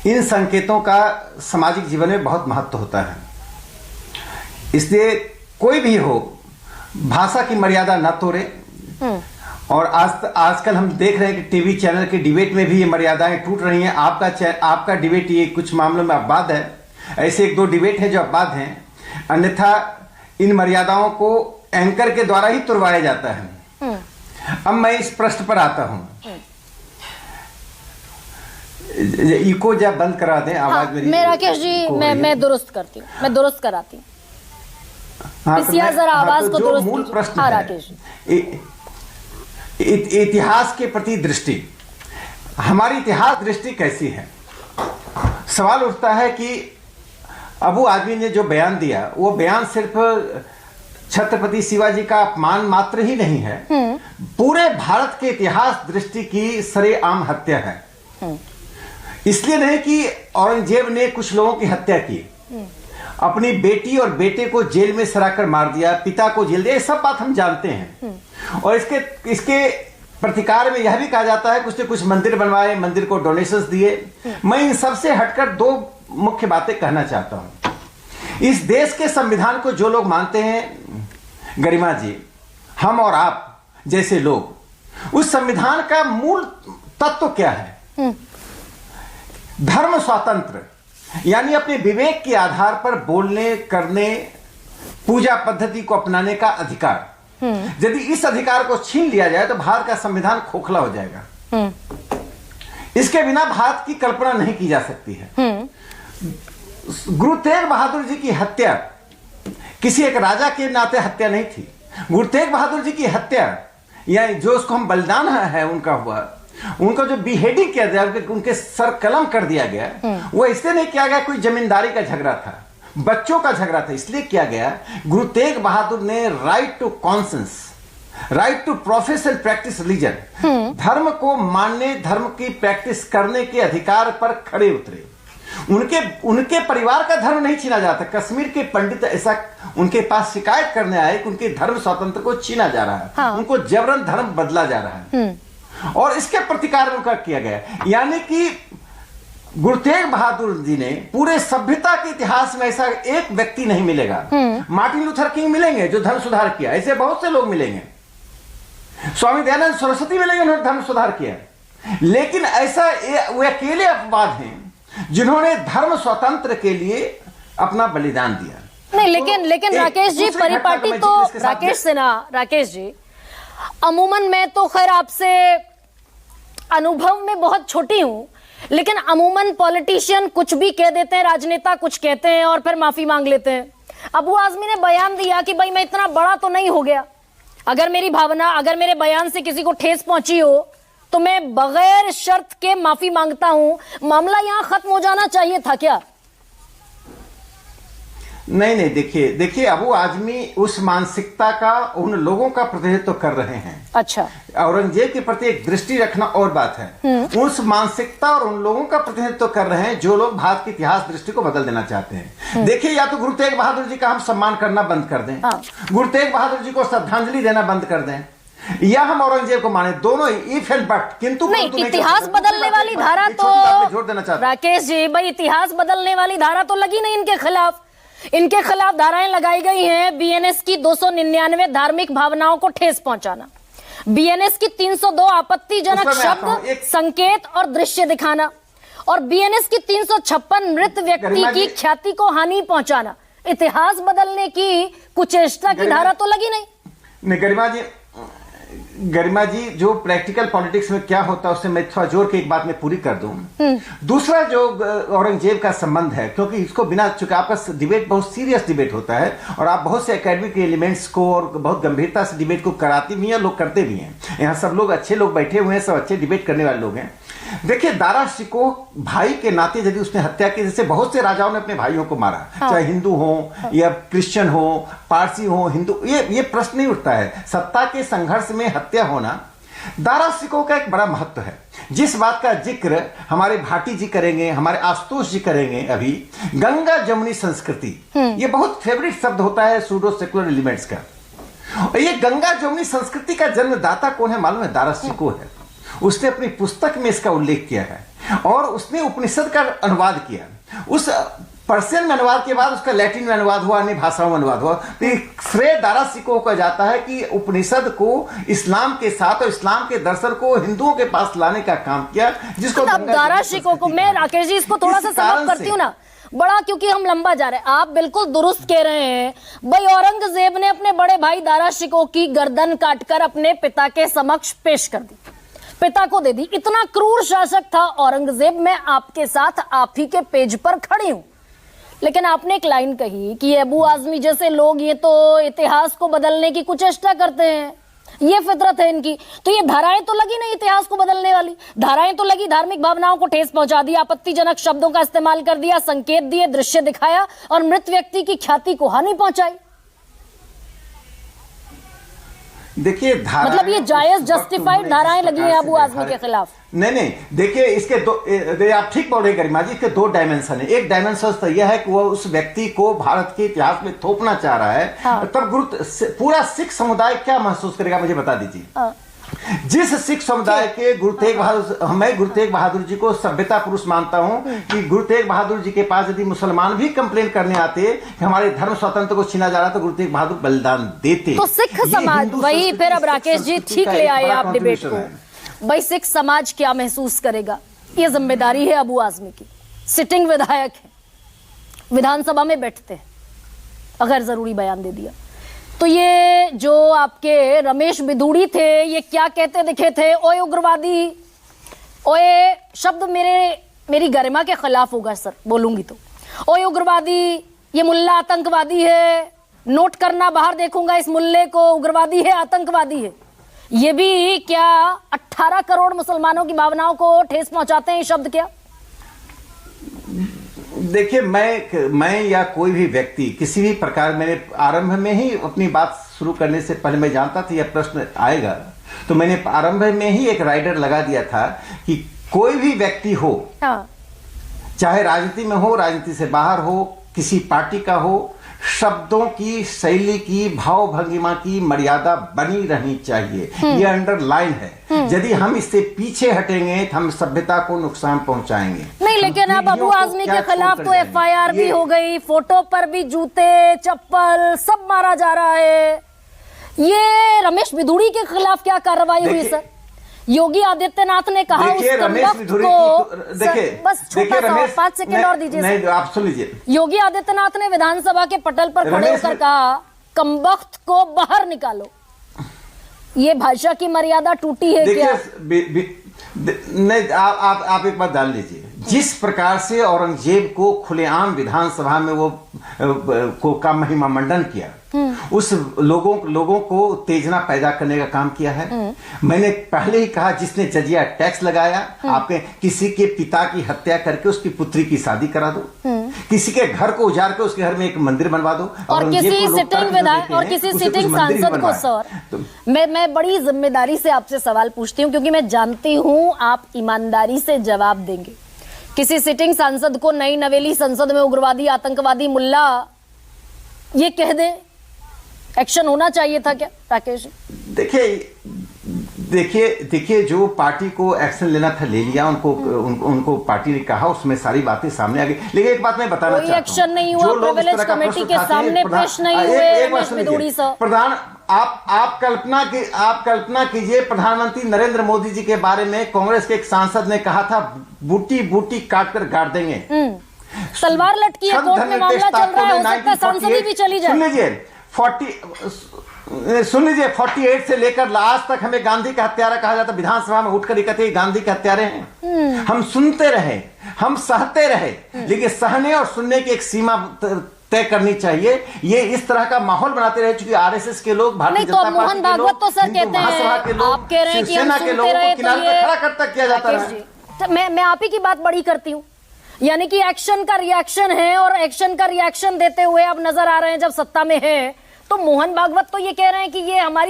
इन संकेतों का सामाजिक जीवन में बहुत महत्व होता है। इसलिए कोई भी हो, भाषा की मर्यादा न तोड़े। और आजकल हम देख रहे हैं कि टीवी चैनल के डिबेट में भी ये मर्यादाएं टूट रही हैं। आपका डिबेट ये कुछ मामलों में अपवाद है, ऐसे एक दो डिबेट हैं जो अपवाद हैं, अन्यथा इन मर्यादाओं को एंकर के द्वारा ही तुड़वाया जाता है। अब मैं इस प्रश्न पर आता हूं। इको जब बंद करा दें आवाज। हाँ, मैं राकेश जी मैं दुरुस्त करती हूँ, मैं दुरुस्त कराती हूँ। जरा आवाज को दुरुस्त। मूल प्रश्न हाँ है राकेश जी, इतिहास के प्रति दृष्टि, हमारी इतिहास दृष्टि कैसी है? सवाल उठता है कि अबू आजमी ने जो बयान दिया, वो बयान सिर्फ छत्रपति शिवाजी का अपमान मात्र ही नहीं है, पूरे भारत के इतिहास दृष्टि की सरेआम हत्या है। इसलिए नहीं कि औरंगजेब ने कुछ लोगों की हत्या की, अपनी बेटी और बेटे को जेल में सराकर मार दिया, पिता को जेल दिया, ये सब बात हम जानते हैं। और इसके प्रतिकार में यह भी कहा जाता है कि उसने कुछ मंदिर बनवाए, मंदिर को डोनेशंस दिए। मैं इन सबसे हटकर दो मुख्य बातें कहना चाहता हूं। इस देश के संविधान को जो लोग मानते हैं, गरिमा जी, हम और आप जैसे लोग, उस संविधान का मूल तत्व क्या है? धर्म स्वातंत्र, यानी अपने विवेक के आधार पर बोलने, करने, पूजा पद्धति को अपनाने का अधिकार। यदि इस अधिकार को छीन लिया जाए तो भारत का संविधान खोखला हो जाएगा। इसके बिना भारत की कल्पना नहीं की जा सकती है। गुरु तेग बहादुर जी की हत्या किसी एक राजा के नाते हत्या नहीं थी। गुरु तेग बहादुर जी की हत्या, या जो उसको हम बलिदान है उनका हुआ, उनका जो बिहेडिंग किया गया, उनके सर कलम कर दिया गया, वो इसलिए नहीं किया गया कोई जमींदारी का झगड़ा था, बच्चों का झगड़ा था, इसलिए किया गया गुरु तेग बहादुर ने right to conscience, right to profess and practise religion, धर्म को मानने, धर्म की प्रैक्टिस करने के अधिकार पर खड़े उतरे। उनके परिवार का धर्म नहीं छीना जाता। कश्मीर के पंडित ऐसा उनके पास शिकायत करने आए कि उनके धर्म स्वतंत्र को छीना जा रहा है। हाँ। उनको जबरन धर्म बदला जा रहा है, और इसके प्रतिकार में उनका किया गया। यानी कि गुरु तेग बहादुर जी ने पूरे सभ्यता के इतिहास में ऐसा एक व्यक्ति नहीं मिलेगा। मार्टिन लूथर किंग मिलेंगे जो धर्म सुधार किया, ऐसे बहुत से लोग मिलेंगे, स्वामी दयानंद सरस्वती मिलेंगे उन्होंने धर्म सुधार किया, लेकिन ऐसा वे अकेले अपवाद हैं जिन्होंने धर्म स्वतंत्र के लिए अपना बलिदान दिया। नहीं, लेकिन राकेश जी, परिपाटी तो राकेश सिन्हा, राकेश जी, अमूमन मैं तो खैर आपसे अनुभव में बहुत छोटी हूं, लेकिन अमूमन पॉलिटिशियन कुछ भी कह देते हैं, राजनेता कुछ कहते हैं और फिर माफी मांग लेते हैं। अबू आजमी ने बयान दिया कि भाई मैं इतना बड़ा तो नहीं हो गया, अगर मेरी भावना, अगर मेरे बयान से किसी को ठेस पहुंची हो तो मैं बगैर शर्त के माफी मांगता हूं। मामला यहां खत्म हो जाना चाहिए था क्या? नहीं, देखिए अबू आजमी उस मानसिकता का, उन लोगों का प्रतिनिधित्व कर रहे हैं। अच्छा, औरंगजेब के प्रति एक दृष्टि रखना और बात है, उस मानसिकता और उन लोगों का प्रतिनिधित्व कर रहे हैं जो लोग भारत की इतिहास दृष्टि को बदल देना चाहते हैं। देखिए, या तो गुरु तेग बहादुर जी का हम सम्मान करना बंद कर दें, गुरु तेग बहादुर जी को श्रद्धांजलि देना बंद कर दें, या हम औरंगजेब को माने, दोनों ही इफ एंड बट। किंतु नहीं, इतिहास बदलने वाली धारा तो जोड़ देना चाहता राकेश जी, भाई इतिहास बदलने वाली धारा तो लगी नहीं इनके खिलाफ। इनके खिलाफ धाराएं लगाई गई हैं, बीएनएस की 299 धार्मिक भावनाओं को ठेस पहुंचाना, बीएनएस की 302 आपत्तिजनक शब्द, संकेत और दृश्य दिखाना, और बीएनएस की 356 मृत व्यक्ति की ख्याति को हानि पहुंचाना। इतिहास बदलने की कुचेष्टा की धारा तो लगी नहीं। गरिमा जी, जो प्रैक्टिकल पॉलिटिक्स में क्या होता है उससे मैं थोड़ा जोर के एक बात में पूरी कर दूं। दूसरा जो औरंगजेब का संबंध है, क्योंकि इसको बिना, चूंकि आपका डिबेट बहुत सीरियस डिबेट होता है और आप बहुत से एकेडमिक एलिमेंट्स को और बहुत गंभीरता से डिबेट को कराती भी हैं, लोग करते भी हैं। यहाँ सब लोग अच्छे लोग बैठे हुए हैं, सब अच्छे डिबेट करने वाले लोग हैं। देखिए, दारा शिकोह भाई के नाते यदि उसने हत्या की, जैसे बहुत से राजाओं ने अपने भाइयों को मारा, चाहे हिंदू हो या क्रिश्चियन हो, पारसी हो, हिंदू, ये प्रश्न नहीं उठता है। सत्ता के संघर्ष में हत्या होना दारा शिकोह का एक बड़ा महत्व है, जिस बात का जिक्र हमारे भाटी जी करेंगे, हमारे आशुतोष जी करेंगे अभी। गंगा जमुनी संस्कृति, ये बहुत फेवरेट शब्द होता है सूडो सेकुलर एलिमेंट्स का। ये गंगा जमुनी संस्कृति का जन्मदाता कौन है मालूम है? दारा शिकोह है। उसने अपनी पुस्तक में इसका उल्लेख किया है और उसने उपनिषद का अनुवाद किया। उस पर्शियन में अनुवाद के बाद उसका लैटिन में अनुवाद हुआ, अन्य भाषाओं में अनुवाद हुआ। तो ये श्रेय दारा शिकोह को जाता है कि उपनिषद को इस्लाम के साथ और इस्लाम के दर्शन को हिंदुओं के पास लाने का काम किया, जिसको अब दारा शिकोह को मैं राकेश जी इसको थोड़ा सा समाप्त करती हूँ ना बड़ा, क्योंकि हम लंबा जा रहे हैं। आप बिल्कुल दुरुस्त कह रहे हैं भाई, औरंगजेब ने अपने बड़े भाई दारा शिकोह की गर्दन काटकर अपने पिता के समक्ष पेश कर दी, पिता को दे दी। इतना क्रूर शासक था औरंगजेब। मैं आपके साथ आप ही के पेज पर खड़ी हूं, लेकिन आपने एक लाइन कही कि अबू आजमी जैसे लोग ये तो इतिहास को बदलने की कुचेष्टा करते हैं, ये फितरत है इनकी। तो ये धाराएं तो लगी नहीं इतिहास को बदलने वाली, धाराएं तो लगी धार्मिक भावनाओं को ठेस पहुंचा दिया, आपत्तिजनक शब्दों का इस्तेमाल कर दिया, संकेत दिए, दृश्य दिखाया और मृत व्यक्ति की ख्याति को हानि पहुंचाई। देखिए मतलब ये जायज जस्टिफाइड धाराएं लगी हैं अबू आजमी के खिलाफ। नहीं, देखिए इसके दो, आप ठीक बोल रहे गरिमा जी, इसके दो डायमेंशन है। एक डायमेंशन तो यह है कि वो उस व्यक्ति को भारत के इतिहास में थोपना चाह रहा है। हाँ। तब पूरा सिख समुदाय क्या महसूस करेगा, मुझे बता दीजिए। हाँ। जिस सिख समुदाय के गुरु तेग बहादुर, मैं गुरु तेग बहादुर जी को सभ्यता पुरुष मानता हूं कि गुरु तेग बहादुर जी के पास यदि मुसलमान भी कंप्लेन करने आते कि हमारे धर्म स्वतंत्र को छीना जा रहा तो गुरु तेग बहादुर बलिदान देते। तो सिख समाज वही, फिर अब राकेश जी ठीक ले आए आप डिबेट को, भाई सिख समाज क्या महसूस करेगा? ये जिम्मेदारी है अबू आजमी की। सिटिंग विधायक है, विधानसभा में बैठते हैं, अगर जरूरी बयान दे दिया तो ये जो आपके रमेश बिधूड़ी थे ये क्या कहते दिखे थे? ओए उग्रवादी, ओए शब्द मेरी गरिमा के खिलाफ होगा सर, बोलूंगी तो। ओए उग्रवादी, ये मुल्ला आतंकवादी है, नोट करना, बाहर देखूंगा इस मुल्ले को, उग्रवादी है, आतंकवादी है। ये भी क्या 18 करोड़ मुसलमानों की भावनाओं को ठेस पहुंचाते हैं ये शब्द क्या? देखिए मैं या कोई भी व्यक्ति किसी भी प्रकार, मैंने आरंभ में ही अपनी बात शुरू करने से पहले मैं जानता था यह प्रश्न आएगा, तो मैंने आरंभ में ही एक राइडर लगा दिया था कि कोई भी व्यक्ति हो, हाँ। चाहे राजनीति में हो, राजनीति से बाहर हो, किसी पार्टी का हो, शब्दों की, शैली की, भाव भंगिमा की मर्यादा बनी रहनी चाहिए। ये अंडरलाइन है। यदि हम इससे पीछे हटेंगे तो हम सभ्यता को नुकसान पहुंचाएंगे। नहीं, लेकिन अब अबू आजमी के खिलाफ तो एफआईआर भी हो गई, फोटो पर भी जूते, चप्पल सब मारा जा रहा है। ये रमेश बिधूड़ी के खिलाफ क्या कार्रवाई हुई सर? योगी आदित्यनाथ ने कहा उस कमबख्त को, देखिए बस छोटा सा 5 सेकंड और दीजिए। नहीं, आप सुन लीजिए। योगी आदित्यनाथ ने विधानसभा के पटल पर खड़े होकर कहा कमबख्त को बाहर निकालो। ये भाषा की मर्यादा टूटी है क्या? नहीं, आप एक बात जान लीजिए, जिस प्रकार से औरंगजेब को खुलेआम विधानसभा में वो का महिमा मंडन किया, उस लोगों को उत्तेजना पैदा करने का काम किया है। मैंने पहले ही कहा, जिसने जजिया टैक्स लगाया, आपके किसी के पिता की हत्या करके उसकी पुत्री की शादी करा दो, किसी के घर को उजाड़ के उसके घर में एक मंदिर बनवा दो, और किसी सिटिंग विधायक और किसी सिटिंग सांसद को सर, मैं बड़ी जिम्मेदारी से आपसे सवाल पूछती हूँ, क्योंकि मैं जानती हूँ आप ईमानदारी से जवाब देंगे। किसी सिटिंग सांसद को नई नवेली संसद में उग्रवादी, आतंकवादी, मुल्ला ये कह दे, एक्शन होना चाहिए था क्या राकेश? देखिए जो पार्टी को एक्शन लेना था ले लिया, उनको पार्टी ने कहा, उसमें सारी बातें सामने आ गई। लेकिन एक बात मैं बताना चाहता हूं, एक्शन नहीं हुआ, प्रिविलेज कमेटी के सामने पेश नहीं हुए रमेश बिधूड़ी सर। प्रधान, आप कल्पना कीजिए, प्रधानमंत्री नरेंद्र मोदी जी के बारे में कांग्रेस के एक सांसद ने कहा था बूटी बूटी काट कर गाड़ देंगे। तलवार लटकी है, कोर्ट में मामला चल रहा है, हो सकता है सांसद भी चली जाए। सुन लीजिए 48 से लेकर आज तक हमें गांधी का हत्यारा कहा जाता, विधानसभा में उठकर कहते गांधी के हत्यारे हैं। हम सुनते रहे, हम सहते रहे, लेकिन सहने और सुनने की एक सीमा तय करनी चाहिए। ये इस तरह का माहौल बनाते रहे, चूंकि आरएसएस के लोग, भारतीय जनता पार्टी मोहन भागवत तो सर कहते हैं, आप कह रहे हैं कि हम सुनते रहे, तो ये खड़ा करता किया जाता है। मैं आप ही की बात बड़ी करती हूँ, यानी कि एक्शन का रिएक्शन है, और एक्शन का रिएक्शन देते हुए अब नजर आ रहे हैं जब सत्ता में है, तो मोहन भागवत तो ये कह रहे हैं कि ये हमारी